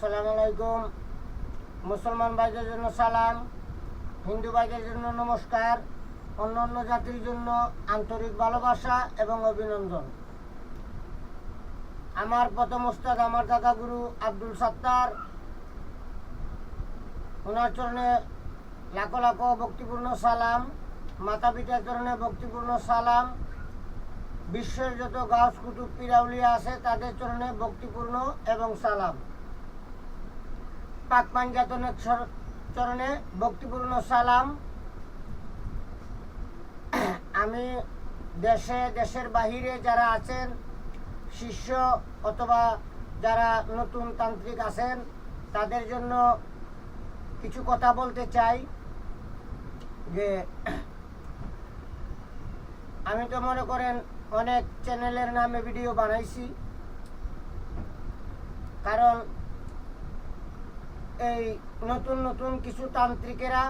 আসসালামু আলাইকুম। মুসলমান ভাইদের জন্য সালাম, হিন্দু ভাইদের জন্য নমস্কার, অন্যান্য জাতির জন্য আন্তরিক ভালোবাসা এবং অভিনন্দন। আমার প্রথম উস্তাদ আমার দাদা গুরু আব্দুল সাত্তার, ওনার চরণে লাখো লাখো ভক্তিপূর্ণ সালাম, মাতা পিতার চরণে ভক্তিপূর্ণ সালাম, বিশ্বের যত গাছ কুতুব পীর আউলিয়া আছে তাদের চরণে ভক্তিপূর্ণ এবং সালাম, পাক পাঞ্জাতনের চরণে ভক্তিপূর্ণ সালাম। আমি দেশের বাহিরে যারা আছেন শিষ্য অথবা যারা নতুন তান্ত্রিক আছেন তাদের জন্য কিছু কথা বলতে চাই। যে আমি তো মনে করেন অনেক চ্যানেলের নামে ভিডিও বানাইছি, কারণ এই নতুন নতুন কিছু তান্ত্রিকেরা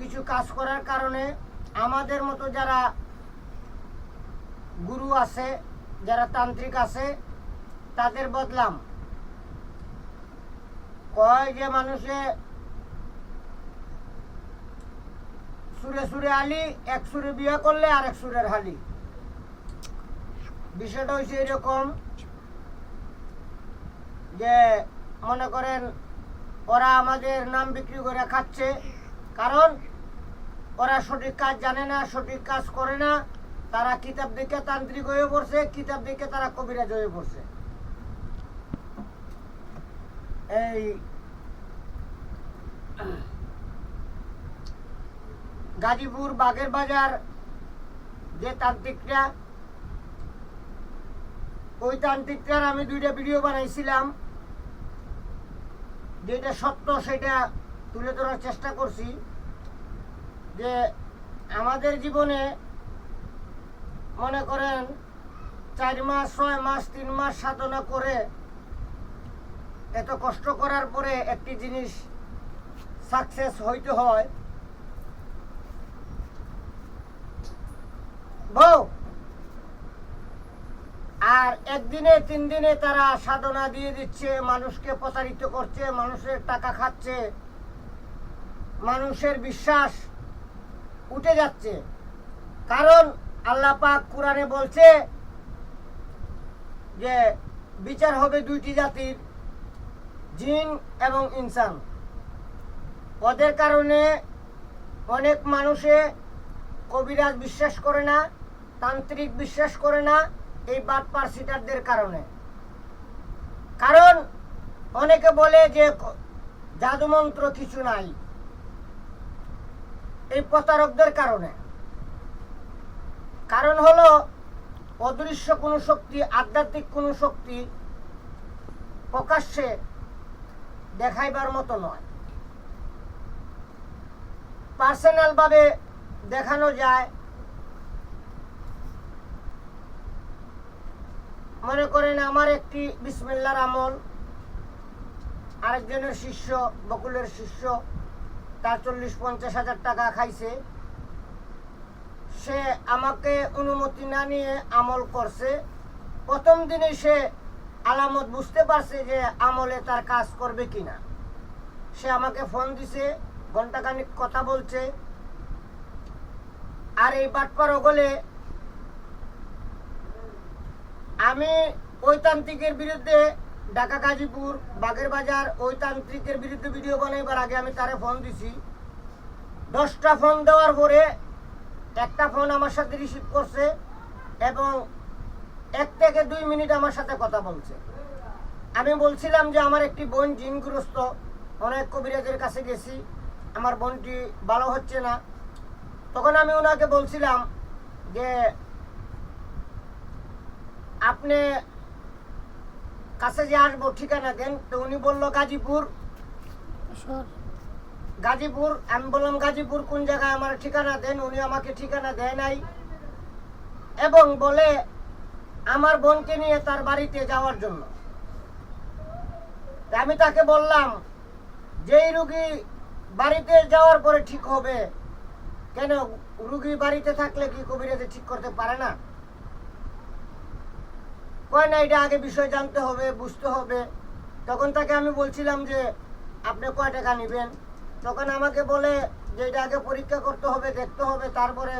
কিছু কাজ করার কারণে আমাদের মতো যারা গুরু আছে, যারা তান্ত্রিক আছে তাদের বদলাম কয় যে মানুষে সুরে সুরে আলি, এক সুরে বিয়ে করলে আরেক সুরের হালি। বিষয়টা হয়েছে এরকম যে মনে করেন ওরা আমাদের নাম বিক্রি করে খাচ্ছে, কারণ ওরা সঠিক কাজ জানে না, সঠিক কাজ করে না। তারা কিতাব দেখে তান্ত্রিক হয়ে পড়ছে, কিতাব দেখে তারা কবিরাজ হয়ে পড়ছে। এই গাজীপুর বাগের বাজার যে তান্ত্রিকরা, ওই তান্ত্রিকটার আমি 2টা ভিডিও বানাইছিলাম। যেটা সত্য সেটা তুলে ধরার চেষ্টা করছি। যে আমাদের জীবনে মনে করেন 4 মাস 6 মাস 3 মাস সাধনা করে এত কষ্ট করার পরে একটি জিনিস সাকসেস হইতে হয়। বউ আর একদিনে 3 দিনে তারা সাধনা দিয়ে দিচ্ছে, মানুষকে প্রতারিত করছে, মানুষের টাকা খাচ্ছে, মানুষের বিশ্বাস উঠে যাচ্ছে। কারণ আল্লাহ পাক কুরআনে বলছে যে বিচার হবে 2টি জাতির, জিন এবং ইনসান। ওদের কারণে অনেক মানুষে কবিরাজ বিশ্বাস করে না, তান্ত্রিক বিশ্বাস করে না, এই বাটপার সিটারদের কারণে। কারণ অনেকে বলে যে জাদুমন্ত্র কিছু নাই, এই প্রতারকদের কারণে। কারণ হলো অদৃশ্য কোনো শক্তি, আধ্যাত্মিক কোনো শক্তি প্রকাশ্যে দেখাইবার মতো নয়। পার্সোনাল ভাবে দেখানো যায়। মনে করেন আমার একটি বিসমিল্লাহর আমল, আরেকজনের শিষ্য বকুলের শিষ্য, তার 40-50 হাজার টাকা খাইছে। সে আমাকে অনুমতি না নিয়ে আমল করছে। প্রথম দিনে সে আলামত বুঝতে পারছে যে আমলে তার কাজ করবে কিনা। সে আমাকে ফোন দিছে, ঘন্টাখানিক কথা বলছে। আর এই বাটপার ওগলে আমি ওই তান্ত্রিকের বিরুদ্ধে ঢাকা গাজীপুর বাগের বাজার ওই তান্ত্রিকের বিরুদ্ধে ভিডিও বানাইবার আগে আমি তারে ফোন দিছি। 10টা ফোন দেওয়ার পরে একটা ফোন আমার সাথে রিসিভ করছে এবং 1 থেকে 2 মিনিট আমার সাথে কথা বলছে। আমি বলছিলাম যে আমার একটি বোন জিনগ্রস্ত, অনেক কবিরাজের কাছে গেছি, আমার বোনটি ভালো হচ্ছে না। তখন আমি ওনাকে বলছিলাম যে আপনি কাছে যে আসবো ঠিকানা দেন। তো উনি বললো গাজীপুর। আমি বললাম গাজীপুর কোন জায়গায়, আমার ঠিকানা দেন। উনি আমাকে ঠিকানা দেয় নাই এবং বলে আমার বোনকে নিয়ে তার বাড়িতে যাওয়ার জন্য। আমি তাকে বললাম যেই রুগী বাড়িতে যাওয়ার পরে ঠিক হবে, কেন রুগী বাড়িতে থাকলে কি কবিরাজে ঠিক করতে পারে না? কয় না, এটা আগে বিষয় জানতে হবে, বুঝতে হবে। তখন তাকে আমি বলছিলাম যে আপনি কয় টাকা নেবেন। তখন আমাকে বলে যে এটা আগে পরীক্ষা করতে হবে, দেখতে হবে, তারপরে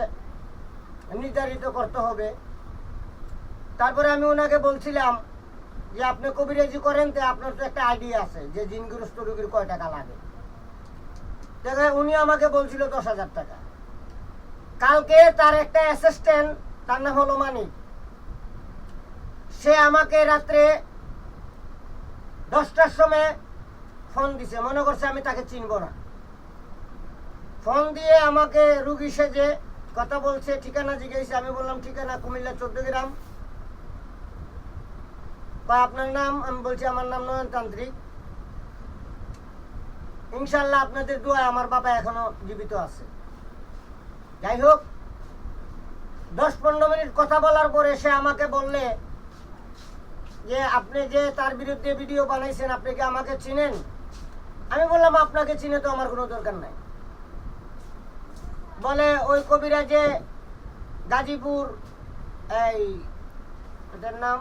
নির্ধারিত করতে হবে। তারপরে আমি ওনাকে বলছিলাম যে আপনি কবিরাজি করেন, তো আপনার তো একটা আইডিয়া আছে যে জিনগ্রস্ত রোগীর কয় টাকা লাগে। দেখে উনি আমাকে বলছিল 10,000 টাকা। কালকে তার একটা অ্যাসিস্ট্যান্ট, তার নাম হলো মানিক, সে আমাকে রাত্রে 10টার সময় ফোন দিছে, মনে করছে আমি তাকে চিনব না। ফোন দিয়ে আমাকে রুগী সেজে কথা বলছে, ঠিকানা জিজ্ঞেস। আমি বললাম ঠিকানা কুমিল্লা 14 গ্রাম। বা আপনার নাম? আমি বলছি আমার নাম নয়নতান্ত্রিক। ইনশাল্লাহ আপনাদের দোয়ায় আমার বাবা এখনো জীবিত আছে। যাই হোক, 10-15 মিনিট কথা বলার পরে সে আমাকে বললে যে আপনি যে তার বিরুদ্ধে ভিডিও বানাইছেন, আপনি কি আমাকে চিনেন? আমি বললাম আপনাকে চিনে তো আমার কোনো দরকার নাই। বলে ওই কবিরাজে গাজীপুর, এই এটার নাম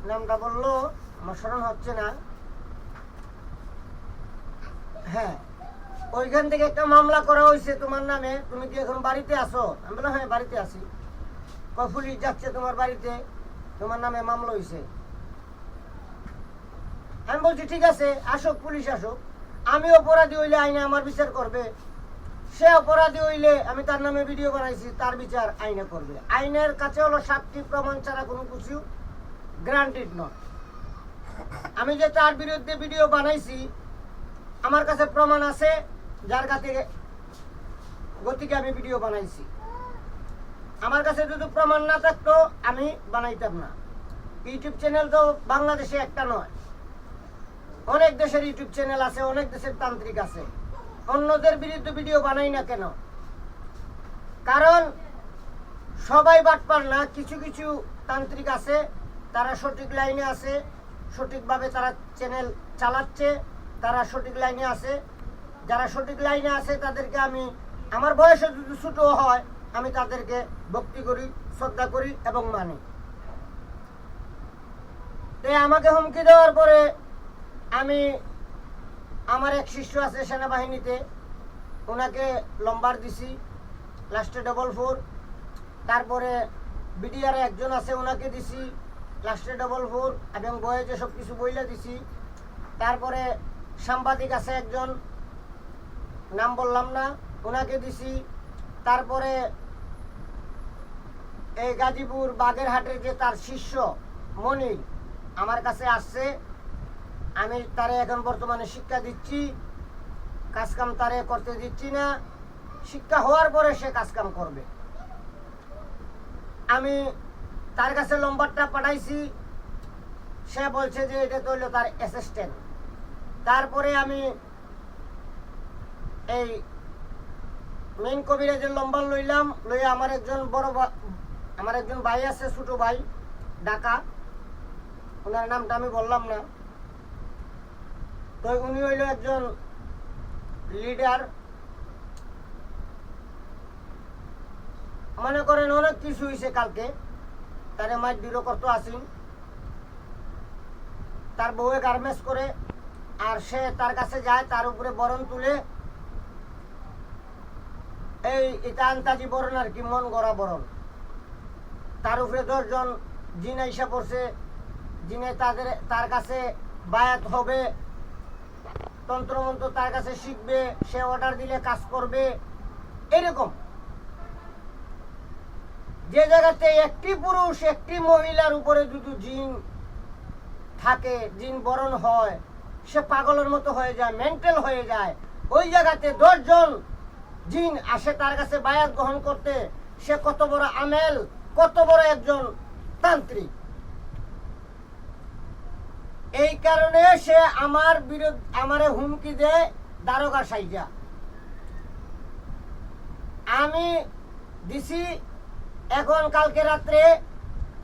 নামটা বললো, আমার স্মরণ হচ্ছে না। হ্যাঁ, ওইখান থেকে একটা মামলা করা হয়েছে তোমার নামে, তুমি কি এখন বাড়িতে আসো? আমি বললাম হ্যাঁ বাড়িতে আছি। পুলিশ যাচ্ছে তোমার বাড়িতে, তোমার নামে মামলা হয়েছে। আমি বলছি ঠিক আছে, আসুক, পুলিশ আসুক। আমি অপরাধী হইলে আইনে আমার বিচার করবে, সে অপরাধী হইলে আমি তার নামে ভিডিও বানাইছি, তার বিচার আইনে করবে। আইনের কাছে হলো সাক্ষী প্রমাণ ছাড়া কোনো কিছু গ্রান্টেড নয়। আমি যে তার বিরুদ্ধে ভিডিও বানাইছি, আমার কাছে প্রমাণ আছে, যার কাছে গতিকে আমি ভিডিও বানাইছি। আমার কাছে যদি প্রমাণ না থাকতো আমি বানাইতাম না। ইউটিউব চ্যানেল তো বাংলাদেশে একটা নয়, অনেক দেশের ইউটিউব চ্যানেল আছে, অনেক দেশের তান্ত্রিক আছে। অন্যদের বিরুদ্ধে ভিডিও বানাই না কেন? কারণ সবাই বাটপার না। কিছু কিছু তান্ত্রিক আছে, তারা সঠিক লাইনে আছে, সঠিকভাবে তারা চ্যানেল চালাচ্ছে, তারা সঠিক লাইনে আছে। যারা সঠিক লাইনে আছে তাদেরকে আমি, আমার বয়সে যদি ছোট হয়, আমি তাদেরকে ভক্তি করি, শ্রদ্ধা করি এবং মানি। তাই আমাকে হুমকি দেওয়ার পরে আমি, আমার এক শিষ্য আছে সেনাবাহিনীতে, ওনাকে লম্বার দিছি, লাস্টে 444। তারপরে বিডিআর একজন আছে, ওনাকে দিছি, লাস্টে 444 এবং বয়ে যে সব কিছু বইলা দিছি। তারপরে সাংবাদিক আছে একজন, নাম বললাম না, ওনাকে দিছি। তারপরে এই গাজীপুর বাগেরহাটের যে তার শিষ্য মনির আমার কাছে আসছে, আমি তারে এখন বর্তমানে শিক্ষা দিচ্ছি, কাজকাম তারে করতে দিচ্ছি না। শিক্ষা হওয়ার পরে সে কাজকাম করবে। আমি তার কাছে নম্বরটা পাঠাইছি, সে বলছে যে এটা তো হলো তার অ্যাসিস্ট্যান্ট। তারপরে আমি এই মেইন কবিরাজের নম্বর লইলাম, লইয়া আমার একজন ভাই আছে, ছোট ভাই, ঢাকা, ওনার নামটা আমি বললাম না। তো উনি হইল একজন লিডার, মনে করেন অনেক কিছু হয়েছে কালকে, তারে মাছ দূর করতে আসিন। তার বউয়ে গার্মেন্টস করে, আর সে তার কাছে যায়, তার উপরে বরণ তুলে, এই এটা আন্তাজি বরণ আর কি, মন গড়া বরণ। তার উপরে 10 জন জিন আইসা পড়ছে, জিনে তার কাছে বায়াত হবে, তন্ত্রমন্ত্র তার কাছে শিখবে, সে অর্ডার দিলে কাজ করবে। এরকম যে জায়গাতে একটি পুরুষ একটি মহিলার উপরে যদি জিন থাকে, জিন বরণ হয়, সে পাগলের মতো হয়ে যায়, মেন্টাল হয়ে যায়। ওই জায়গাতে 10 জন জিন আসে তার কাছে বায়াত গ্রহণ করতে। সে কত বড় আমেল, কত বড় একজন তান্ত্রিক। এই কারণে সে আমার বিরুদ্ধে আমারে হুমকি দেয়, দারোগা সাইজা। আমি দিছি, এখন কালকে রাত্রে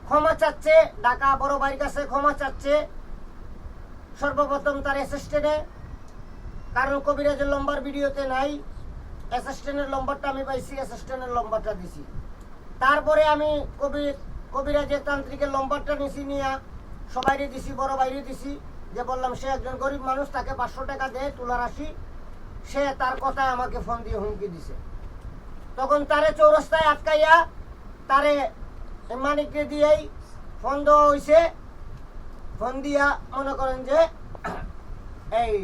ক্ষমা চাচ্ছে, ঢাকা বড় ভাইয়ের কাছে ক্ষমা চাচ্ছে। সর্বপ্রথম তার অ্যাসিস্ট্যান্টে, কারণ কবিরাজের লম্বার ভিডিওতে নাই। অ্যাসিস্ট্যান্টের নম্বরটা আমি পাইছি, অ্যাসিস্ট্যান্টের নম্বরটা দিছি। তারপরে আমি কবিরাজের তান্ত্রিকের নম্বরটা নিছি, নিয়ে সবাইরে দিছি, বড় বাইরে দিছি, যে বললাম সে একজন গরিব মানুষ, তাকে 500 টাকা দেয় তুলা রাশি। সে তার কথায় আমাকে ফোন দিয়ে হুমকি দিছে। তখন তারে চৌরাস্তায় আটকাইয়া তারে মানিককে দিয়েই ফোন দেওয়া হয়েছে। ফোন দিয়া মনে করেন যে এই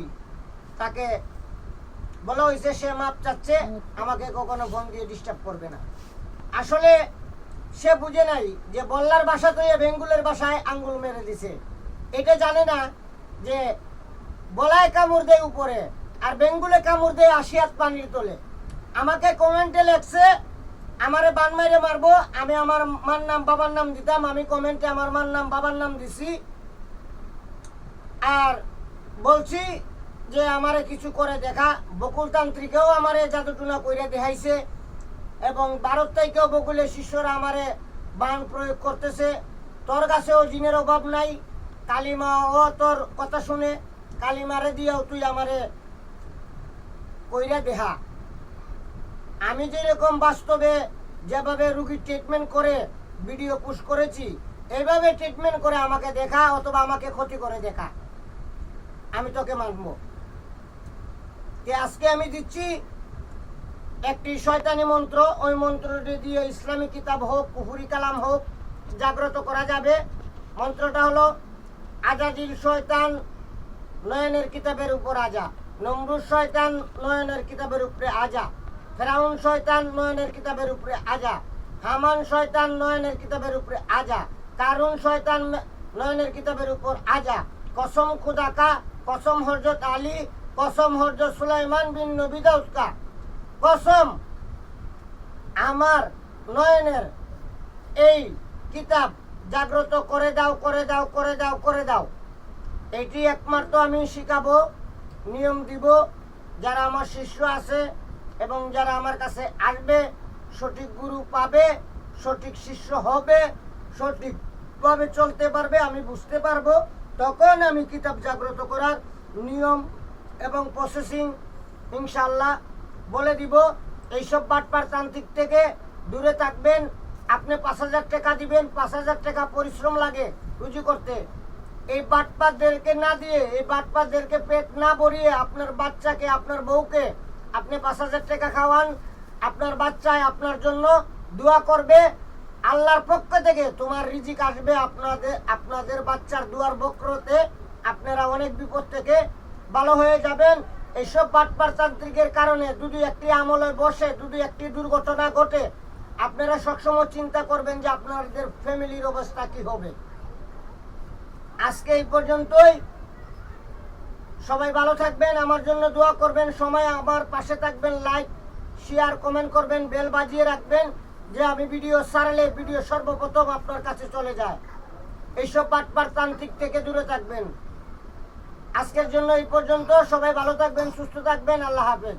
তাকে বলা হয়েছে সে মাপ চাচ্ছে, আমাকে কখনো ফোন দিয়ে ডিস্টার্ব করবে না। আসলে সে বুঝে নাই যে বল্লার ভাষা তো বেঙ্গুলের ভাষায় আঙ্গুল মেরে দিছে। এটা জানে না যে বলায় কামড় দেয় উপরে আর বেঙ্গুলে কামড় দেয় 80 হাত পানির তোলে। আমাকে কমেন্টে লেখছে আমারে বান মাইরে মারবো, আমি আমার মার নাম বাবার নাম দিতাম, আমি কমেন্টে আমার মার নাম বাবার নাম দিছি। আর বলছি যে আমারে কিছু করে দেখা। বকুল তান্ত্রিকেও আমারে জাদুটুনা কইরা দেখাইছে এবং ভারত থেকেও বকুলের শিষ্যরা আমারে বান প্রয়োগ করতেছে। তোর কাছেও জিনের অভাব নাই, কালিমাও তোর কথা শুনে, কালিমারে দিয়েও তুই আমারে কইরা দেহা। আমি যেরকম বাস্তবে যেভাবে রুগীর ট্রিটমেন্ট করে ভিডিও পোস্ট করেছি, এইভাবে ট্রিটমেন্ট করে আমাকে দেখা অথবা আমাকে ক্ষতি করে দেখা, আমি তোকে মানবো। আজকে আমি দিচ্ছি একটি শয়তানি মন্ত্র। ওই মন্ত্রটি দিয়ে ইসলামী কিতাব হোক, কুফরি কালাম হোক, জাগ্রত করা যাবে। মন্ত্রটা হলো আজাজিল শয়তান নয়নের কিতাবের উপর আজা, নমরুদ শয়তান নয়নের কিতাবের উপরে আজা, ফেরাউন শয়তান নয়নের কিতাবের উপরে আজা, হামান শয়তান নয়নের কিতাবের উপরে আজা, কারুন শয়তান নয়নের কিতাবের উপর আজা, কসম খুদাকা, কসম হযরত আলী, কসম হযরত সুলাইমান বিন নবী দাউদকা, কসম আমার নয়নের এই কিতাব জাগ্রত করে দাও, করে দাও, করে দাও, করে দাও। এটি একমাত্র আমি শিখাবো, নিয়ম দিব। যারা আমার শিষ্য আছে এবং যারা আমার কাছে আসবে, সঠিক গুরু পাবে, সঠিক শিষ্য হবে, সঠিকভাবে চলতে পারবে, আমি বুঝতে পারবো। তখন আমি কিতাব জাগ্রত করার নিয়ম এবং প্রসেসিং ইনশাআল্লাহ বলে দিব। এইসব বাটপার তান্ত্রিক থেকে দূরে থাকবেন। আপনি 5000 টাকা দিবেন, 5000 টাকা পরিশ্রম লাগে রুজি করতে। এই বাটপারদেরকে না দিয়ে, এই বাটপারদেরকে পেট না ভরিয়ে আপনার বাচ্চাকে, আপনার বউকে আপনি 5000 টাকা খাওয়ান। আপনার বাচ্চায় আপনার জন্য দোয়া করবে, আল্লাহর পক্ষ থেকে তোমার রিজিক আসবে। আপনাদের বাচ্চার দুয়ার বক্রতে আপনারা অনেক বিপদ থেকে ভালো হয়ে যাবেন। এইসব বাটপার তান্ত্রিকের কারণে যদি একটি আমলে বসে, যদি একটি দুর্ঘটনা ঘটে, আপনারা সবসময় চিন্তা করবেন যে আপনাদের ফ্যামিলির অবস্থা কি হবে। আজকে এই পর্যন্তই। সবাই ভালো থাকবেন, আমার জন্য দোয়া করবেন, সময় আমার পাশে থাকবেন, লাইক শেয়ার কমেন্ট করবেন, বেল বাজিয়ে রাখবেন যে আমি ভিডিও ছাড়লে ভিডিও সর্বপ্রথম আপনার কাছে চলে যায়। এইসব বাটপার তান্ত্রিক থেকে দূরে থাকবেন। আজকের জন্য এই পর্যন্ত। সবাই ভালো থাকবেন, সুস্থ থাকবেন। আল্লাহ হাফেজ।